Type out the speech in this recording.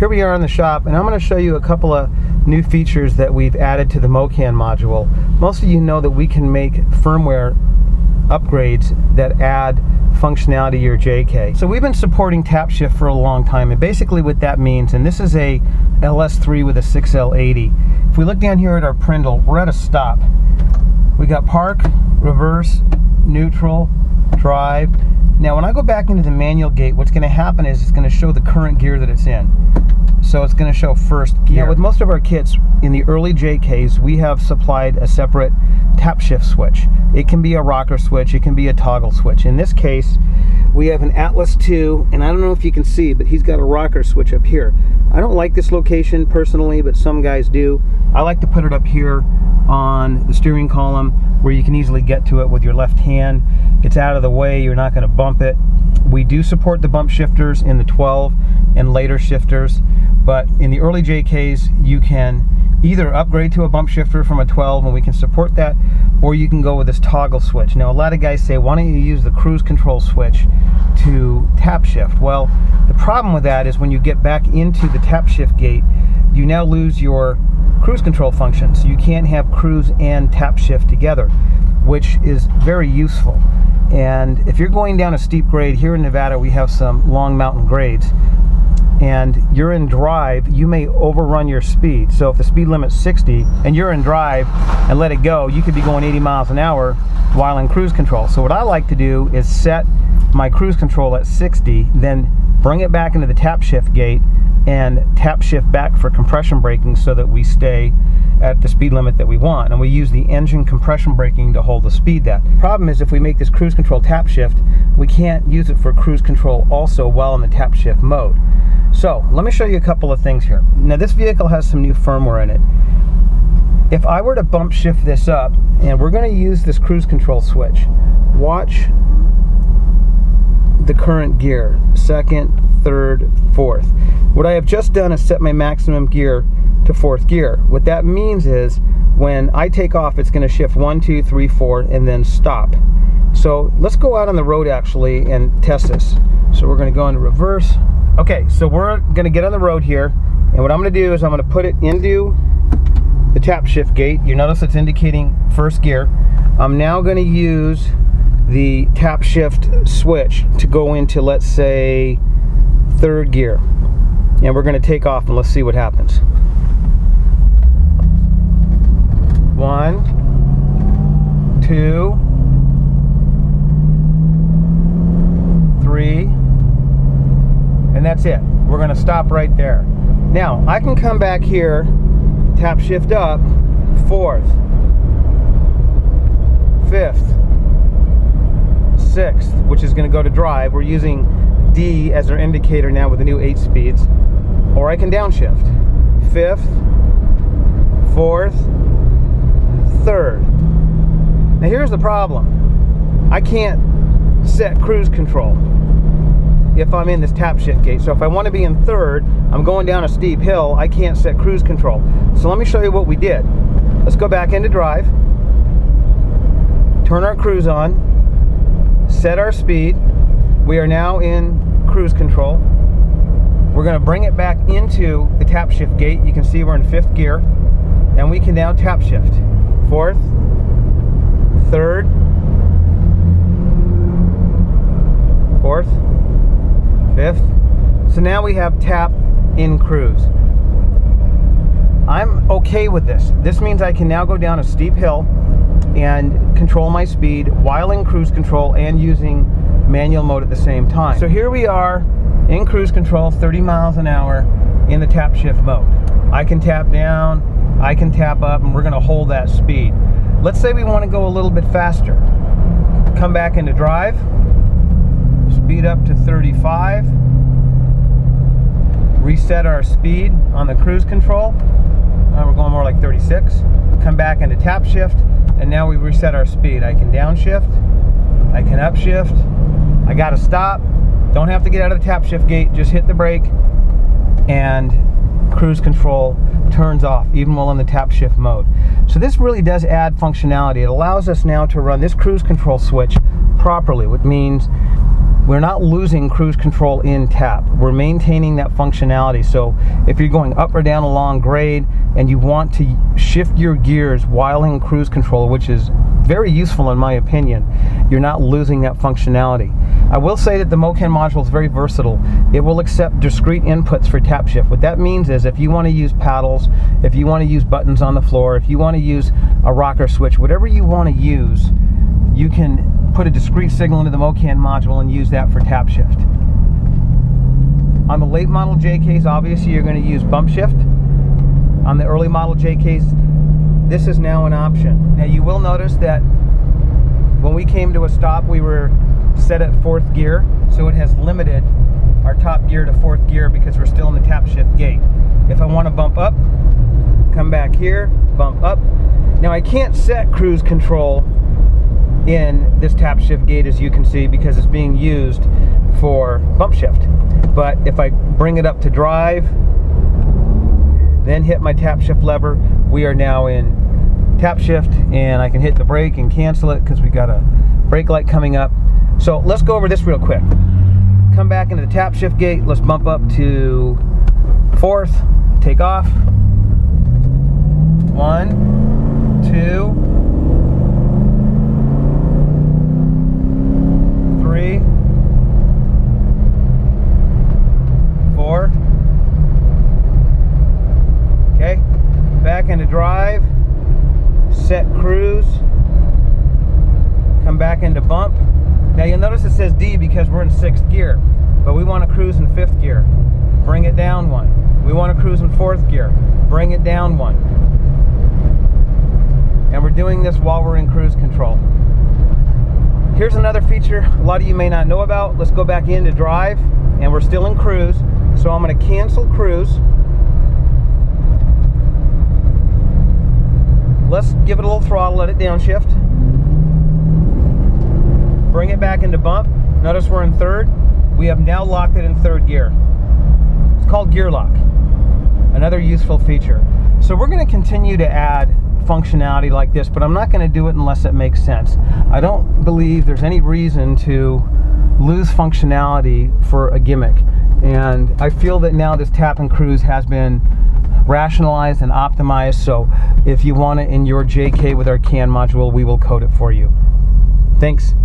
Here we are in the shop, and I'm going to show you a couple of new features that we've added to the Mocan module. Most of you know that we can make firmware upgrades that add functionality to your JK. So we've been supporting Tapshift for a long time, and basically what that means, and this is a LS3 with a 6L80. If we look down here at our Prindle, we're at a stop. We got park, reverse, neutral, drive. Now when I go back into the manual gate, what's going to happen is it's going to show the current gear that it's in. So it's going to show first gear. Now with most of our kits in the early JKs, we have supplied a separate Tapshift switch. It can be a rocker switch, it can be a toggle switch. In this case, we have an Atlas 2, and I don't know if you can see, but he's got a rocker switch up here. I don't like this location personally, but some guys do. I like to put it up here on the steering column where you can easily get to it with your left hand. It's out of the way, you're not going to bump it. We do support the bump shifters in the 12 and later shifters, but in the early JKs you can either upgrade to a bump shifter from a 12 and we can support that, or you can go with this toggle switch. Now a lot of guys say, why don't you use the cruise control switch to Tapshift? Well, the problem with that is when you get back into the Tapshift gate, you now lose your cruise control function. So you can't have cruise and Tapshift together, which is very useful. And if you're going down a steep grade, here in Nevada we have some long mountain grades, and you're in drive, you may overrun your speed. So if the speed limit's 60 and you're in drive and let it go, you could be going 80 miles an hour while in cruise control. So what I like to do is set my cruise control at 60, then bring it back into the Tapshift gate and Tapshift back for compression braking so that we stay at the speed limit that we want, and we use the engine compression braking to hold the speed. That problem is if we make this cruise control Tapshift, we can't use it for cruise control also while in the Tapshift mode. So let me show you a couple of things here. Now this vehicle has some new firmware in it. If I were to bump shift this up, and we're going to use this cruise control switch, watch the current gear, second, third, fourth. What I have just done is set my maximum gear to fourth gear. What that means is when I take off, it's going to shift 1, 2, 3, 4 and then stop. So let's go out on the road actually and test this. So we're going to go into reverse. Okay, so we're going to get on the road here, and what I'm going to do is I'm going to put it into the Tapshift gate. You notice it's indicating first gear. I'm now going to use the Tapshift switch to go into, let's say, third gear, and we're going to take off and let's see what happens. 1, 2, 3, and that's it. We're going to stop right there. Now I can come back here, Tapshift up, fourth, fifth, sixth, which is going to go to drive. We're using D as our indicator now with the new 8 speeds, or I can downshift, fifth, fourth, third. Now here's the problem. I can't set cruise control if I'm in this Tapshift gate. So if I want to be in third, I'm going down a steep hill, I can't set cruise control. So let me show you what we did. Let's go back into drive, turn our cruise on, set our speed. We are now in cruise control. We're going to bring it back into the Tapshift gate. You can see we're in fifth gear, and we can now Tapshift. Fourth, third, fourth, fifth. So now we have tap in cruise. I'm okay with this. This means I can now go down a steep hill and control my speed while in cruise control and using manual mode at the same time. So here we are in cruise control, 30 miles an hour in the Tapshift mode. I can tap down, I can tap up, and we're going to hold that speed. Let's say we want to go a little bit faster. Come back into drive, speed up to 35, reset our speed on the cruise control. We're going more like 36. Come back into Tapshift, and now we've reset our speed. I can downshift, I can upshift, I got to stop. Don't have to get out of the Tapshift gate, just hit the brake, and cruise control turns off even while in the Tapshift mode. So this really does add functionality. It allows us now to run this cruise control switch properly, which means we're not losing cruise control in tap. We're maintaining that functionality. So if you're going up or down a long grade and you want to shift your gears while in cruise control, which is very useful in my opinion, you're not losing that functionality. I will say that the Mocan module is very versatile. It will accept discrete inputs for tap shift. What that means is if you want to use paddles, if you want to use buttons on the floor, if you want to use a rocker switch, whatever you want to use, you can put a discrete signal into the Mocan module and use that for tap shift. On the late model JKs, obviously you're going to use bump shift. On the early model JKs, this is now an option. Now you will notice that when we came to a stop, we were set at 4th gear, so it has limited our top gear to 4th gear because we're still in the tap shift gate. If I want to bump up, come back here, bump up. Now I can't set cruise control in this tap shift gate, as you can see, because it's being used for bump shift. But if I bring it up to drive, then hit my tap shift lever, we are now in tap shift, and I can hit the brake and cancel it because we got a brake light coming up. So let's go over this real quick. Come back into the tap shift gate, let's bump up to 4th, take off. 1, 2, 3, 4. Okay, back into drive, set cruise, come back into bump. Now you'll notice it says D because we're in 6th gear, but we want to cruise in 5th gear. Bring it down 1. We want to cruise in 4th gear. Bring it down 1. And we're doing this while we're in cruise control. Here's another feature a lot of you may not know about. Let's go back into drive, and we're still in cruise. So I'm going to cancel cruise. Let's give it a little throttle, let it downshift. Bring it back into bump. Notice we're in 3rd. We have now locked it in 3rd gear. It's called gear lock. Another useful feature. So we're going to continue to add functionality like this, but I'm not going to do it unless it makes sense. I don't believe there's any reason to lose functionality for a gimmick, and I feel that now this tap and cruise has been rationalized and optimized, so if you want it in your JK with our CAN module, we will code it for you. Thanks.